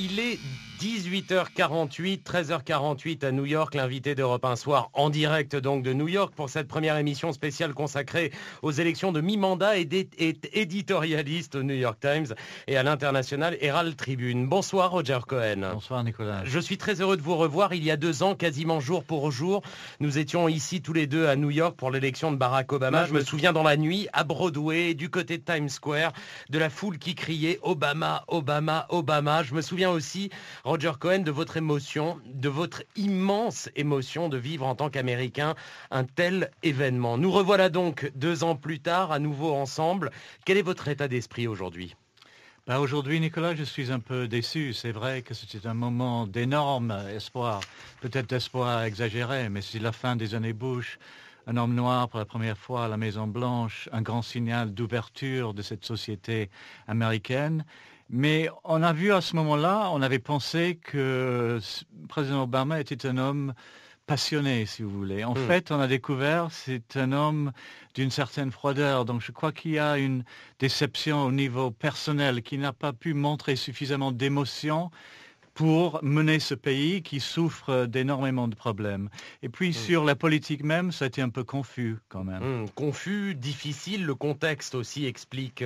Il est 18h48, 13h48 à New York, l'invité d'Europe 1 Soir en direct donc de New York pour cette première émission spéciale consacrée aux élections de mi-mandat et éditorialiste au New York Times et à l'international Herald Tribune. Bonsoir Roger Cohen. Bonsoir Nicolas. Je suis très heureux de vous revoir. Il y a 2 ans, quasiment jour pour jour, nous étions ici tous les deux à New York pour l'élection de Barack Obama. Je me souviens dans la nuit à Broadway, du côté de Times Square, de la foule qui criait Obama, Obama, Obama. Je me souviens aussi, Roger Cohen, de votre émotion, de votre immense émotion de vivre en tant qu'Américain un tel événement. Nous revoilà donc 2 ans plus tard, à nouveau ensemble. Quel est votre état d'esprit aujourd'hui ? Aujourd'hui, Nicolas, je suis un peu déçu. C'est vrai que c'était un moment d'énorme espoir, peut-être d'espoir exagéré, mais c'est la fin des années Bush. Un homme noir pour la première fois à la Maison-Blanche, un grand signal d'ouverture de cette société américaine. Mais on a vu à ce moment-là, on avait pensé que le président Obama était un homme passionné, si vous voulez. En fait, on a découvert c'est un homme d'une certaine froideur. Donc, je crois qu'il y a une déception au niveau personnel, qui n'a pas pu montrer suffisamment d'émotion pour mener ce pays qui souffre d'énormément de problèmes. Et puis sur la politique même, ça a été un peu confus quand même. Confus, difficile, le contexte aussi explique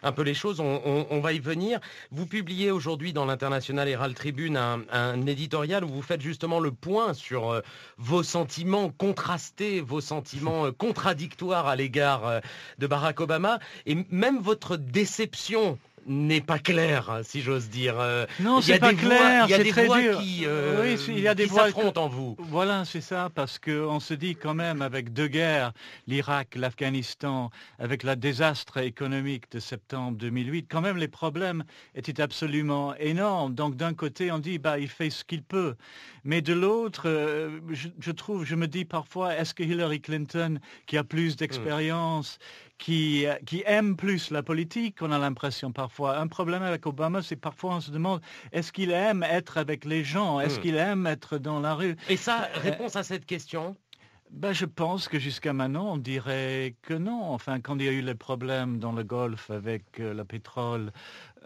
un peu les choses, on va y venir. Vous publiez aujourd'hui dans l'International Herald Tribune un éditorial où vous faites justement le point sur vos sentiments contrastés, vos sentiments contradictoires à l'égard de Barack Obama, et même votre déception n'est pas clair, si j'ose dire. Non, c'est pas clair, c'est très dur. Il y a des voix qui s'affrontent en vous. Voilà, c'est ça, parce qu'on se dit quand même, avec 2 guerres, l'Irak, l'Afghanistan, avec le désastre économique de septembre 2008, quand même les problèmes étaient absolument énormes. Donc d'un côté, on dit, il fait ce qu'il peut. Mais de l'autre, je me dis parfois, est-ce que Hillary Clinton, qui a plus d'expérience, qui aime plus la politique, on a l'impression parfois. Un problème avec Obama, c'est parfois on se demande, est-ce qu'il aime être avec les gens? Est-ce qu'il aime être dans la rue? Et ça, réponse à cette question? Je pense que jusqu'à maintenant, on dirait que non. Enfin, quand il y a eu les problèmes dans le Golfe avec le pétrole,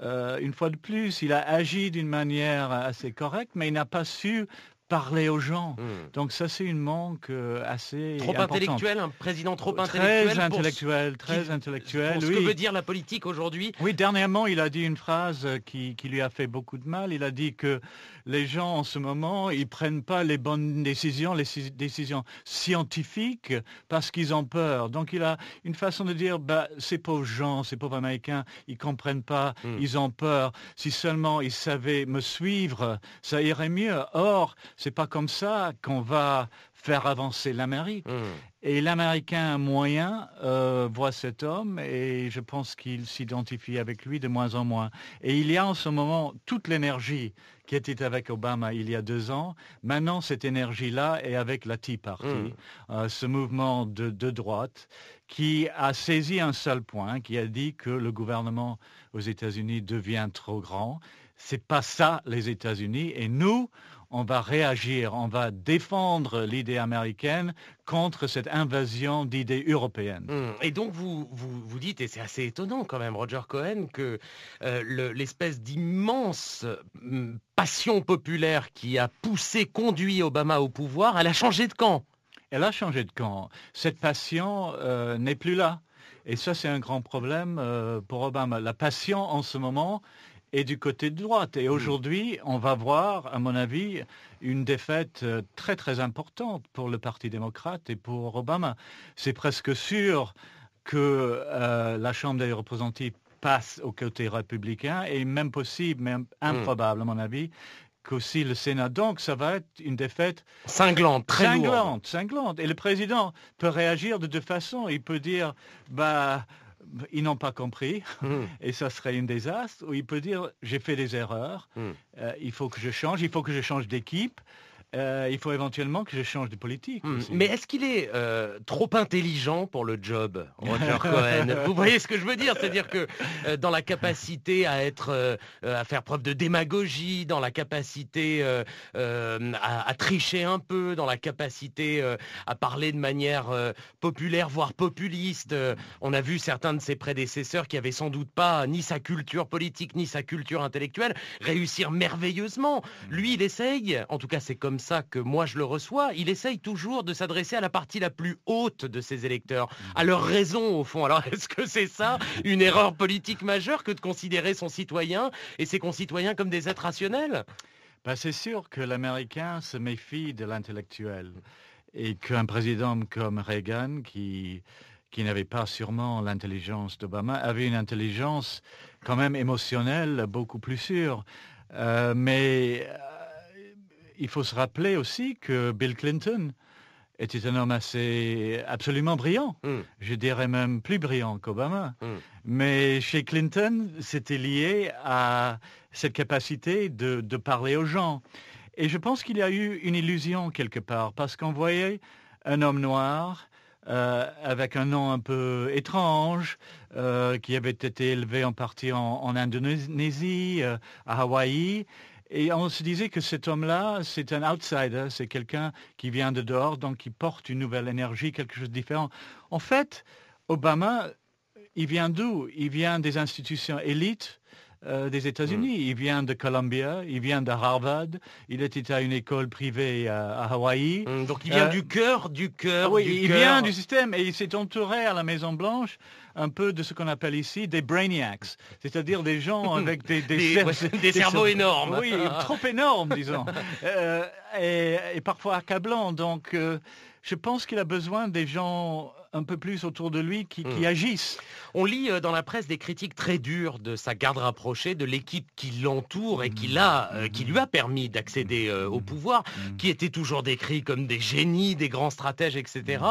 une fois de plus, il a agi d'une manière assez correcte, mais il n'a pas su parler aux gens. Donc ça, c'est une manque assez trop importante. Intellectuel, un président trop intellectuel. Très intellectuel. Pour ce que veut dire la politique aujourd'hui. Oui, dernièrement, il a dit une phrase qui lui a fait beaucoup de mal. Il a dit que les gens, en ce moment, ils prennent pas les bonnes décisions, les décisions scientifiques, parce qu'ils ont peur. Donc il a une façon de dire, ces pauvres gens, ces pauvres Américains, ils comprennent pas, ils ont peur. Si seulement ils savaient me suivre, ça irait mieux. Or, c'est pas comme ça qu'on va faire avancer l'Amérique. Et l'Américain moyen voit cet homme et je pense qu'il s'identifie avec lui de moins en moins. Et il y a en ce moment toute l'énergie qui était avec Obama il y a 2 ans. Maintenant, cette énergie-là est avec la Tea Party, ce mouvement de droite qui a saisi un seul point, qui a dit que le gouvernement aux États-Unis devient trop grand. C'est pas ça les États-Unis. Et nous, on va réagir, on va défendre l'idée américaine contre cette invasion d'idées européennes. Et donc vous dites, et c'est assez étonnant quand même, Roger Cohen, que l'espèce d'immense passion populaire qui a conduit Obama au pouvoir, elle a changé de camp. Elle a changé de camp. Cette passion n'est plus là. Et ça, c'est un grand problème pour Obama. La passion en ce moment et du côté de droite. Et aujourd'hui, on va voir, à mon avis, une défaite très très importante pour le Parti démocrate et pour Obama. C'est presque sûr que la Chambre des représentants passe au côté républicain et même possible, même improbable à mon avis, qu'aussi le Sénat. Donc ça va être une défaite cinglante, très lourde. Cinglante. Et le président peut réagir de 2 façons. Il peut dire, ils n'ont pas compris, et ça serait un désastre, ou il peut dire, j'ai fait des erreurs, il faut que je change d'équipe, il faut éventuellement que je change de politique. Mais est-ce qu'il est trop intelligent pour le job, Roger Cohen? Vous voyez ce que je veux dire? C'est-à-dire que dans la capacité à faire preuve de démagogie, dans la capacité à tricher un peu, dans la capacité à parler de manière populaire, voire populiste. On a vu certains de ses prédécesseurs qui avaient sans doute pas ni sa culture politique, ni sa culture intellectuelle réussir merveilleusement. Lui, il essaye, en tout cas c'est comme ça que moi je le reçois, il essaye toujours de s'adresser à la partie la plus haute de ses électeurs, à leur raison au fond. Alors est-ce que c'est ça une erreur politique majeure que de considérer son citoyen et ses concitoyens comme des êtres rationnels? C'est sûr que l'Américain se méfie de l'intellectuel et qu'un président comme Reagan, qui n'avait pas sûrement l'intelligence d'Obama, avait une intelligence quand même émotionnelle beaucoup plus sûre. Mais il faut se rappeler aussi que Bill Clinton était un homme absolument brillant. Je dirais même plus brillant qu'Obama. Mais chez Clinton, c'était lié à cette capacité de parler aux gens. Et je pense qu'il y a eu une illusion quelque part, parce qu'on voyait un homme noir avec un nom un peu étrange, qui avait été élevé en partie en Indonésie, à Hawaï. Et on se disait que cet homme-là, c'est un outsider, c'est quelqu'un qui vient de dehors, donc qui porte une nouvelle énergie, quelque chose de différent. En fait, Obama, il vient d'où? Il vient des institutions élites des États-Unis. Il vient de Columbia, il vient de Harvard, il était à une école privée à Hawaï. Donc il vient du cœur. Oui, il vient du système et il s'est entouré à la Maison-Blanche un peu de ce qu'on appelle ici des brainiacs, c'est-à-dire des gens avec des cerveaux énormes. Oui, trop énormes, disons, et parfois accablants. Donc, je pense qu'il a besoin des gens un peu plus autour de lui qui agissent. On lit dans la presse des critiques très dures de sa garde rapprochée, de l'équipe qui l'entoure et qui lui a permis d'accéder au pouvoir, qui étaient toujours décrits comme des génies, des grands stratèges, etc.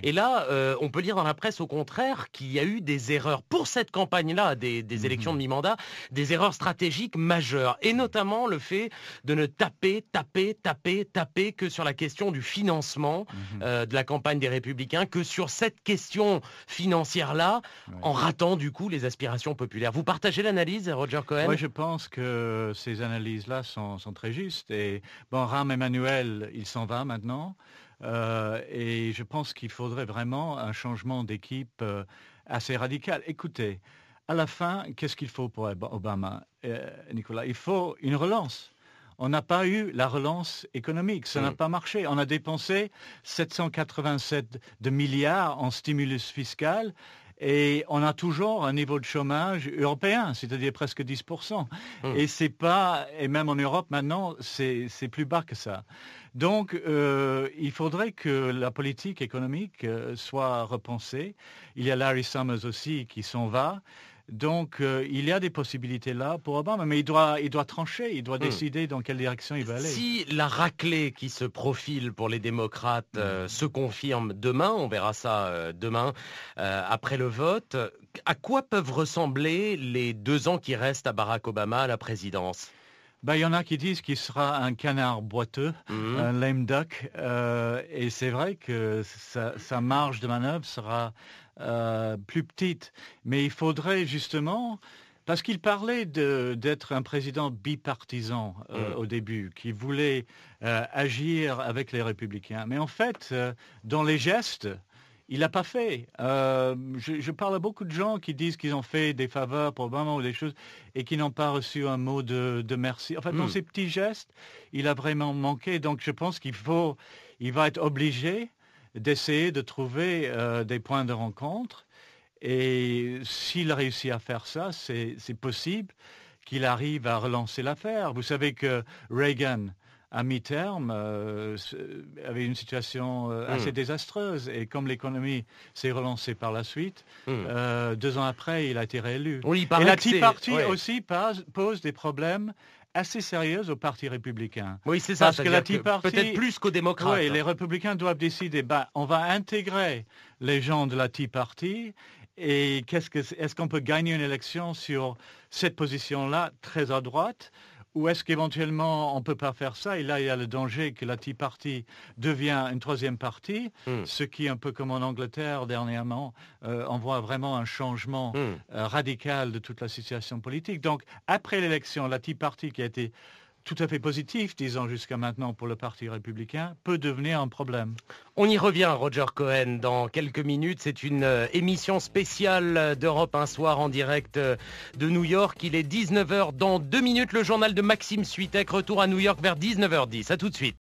Et là, on peut lire dans la presse au contraire qu'il y a eu des erreurs pour cette campagne-là, des élections de mi-mandat, des erreurs stratégiques majeures, et notamment le fait de ne taper que sur la question du financement de la campagne des Républicains, que sur cette question financière-là, en ratant du coup les aspirations populaires. Vous partagez l'analyse, Roger Cohen? Oui, je pense que ces analyses-là sont très justes. Et bon, Rahm Emanuel, il s'en va maintenant. Et je pense qu'il faudrait vraiment un changement d'équipe assez radical. Écoutez, à la fin, qu'est-ce qu'il faut pour Obama, Nicolas? Il faut une relance. On n'a pas eu la relance économique, ça n'a pas marché. On a dépensé 787 milliards en stimulus fiscal et on a toujours un niveau de chômage européen, c'est-à-dire presque 10%. Et même en Europe maintenant, c'est plus bas que ça. Donc, il faudrait que la politique économique soit repensée. Il y a Larry Summers aussi qui s'en va. Donc, il y a des possibilités là pour Obama, mais il doit trancher, il doit décider dans quelle direction il va aller. Si la raclée qui se profile pour les démocrates se confirme demain, on verra ça demain, après le vote, à quoi peuvent ressembler les 2 ans qui restent à Barack Obama à la présidence? Il y en a qui disent qu'il sera un canard boiteux, un lame duck, et c'est vrai que sa marge de manœuvre sera plus petite. Mais il faudrait justement, parce qu'il parlait d'être un président bipartisan au début, qui voulait agir avec les républicains. Mais en fait, dans les gestes, il l'a pas fait. Je parle à beaucoup de gens qui disent qu'ils ont fait des faveurs pour Obama ou des choses et qui n'ont pas reçu un mot de merci. En fait, dans ces petits gestes, il a vraiment manqué. Donc, je pense il va être obligé d'essayer de trouver des points de rencontre. Et s'il réussit à faire ça, c'est possible qu'il arrive à relancer l'affaire. Vous savez que Reagan, à mi-terme, avait une situation assez désastreuse. Et comme l'économie s'est relancée par la suite, 2 ans après, il a été réélu. Oui, et la Tea Party aussi pose des problèmes assez sérieux au Parti républicain. Oui, c'est ça. Parce que la Tea Party, peut-être plus qu'aux démocrates. Oui, les républicains doivent décider, on va intégrer les gens de la Tea Party et est-ce qu'on peut gagner une élection sur cette position-là très à droite Ou est-ce qu'éventuellement on ne peut pas faire ça? Et là, il y a le danger que la Tea Party devient une troisième partie, ce qui, un peu comme en Angleterre dernièrement, on voit vraiment un changement radical de toute la situation politique. Donc, après l'élection, la Tea Party qui a été tout à fait positif, disons, jusqu'à maintenant pour le Parti républicain, peut devenir un problème. On y revient, Roger Cohen, dans quelques minutes. C'est une émission spéciale d'Europe un soir en direct de New York. Il est 19h dans 2 minutes. Le journal de Maxime Switek. Retour à New York vers 19h10. À tout de suite.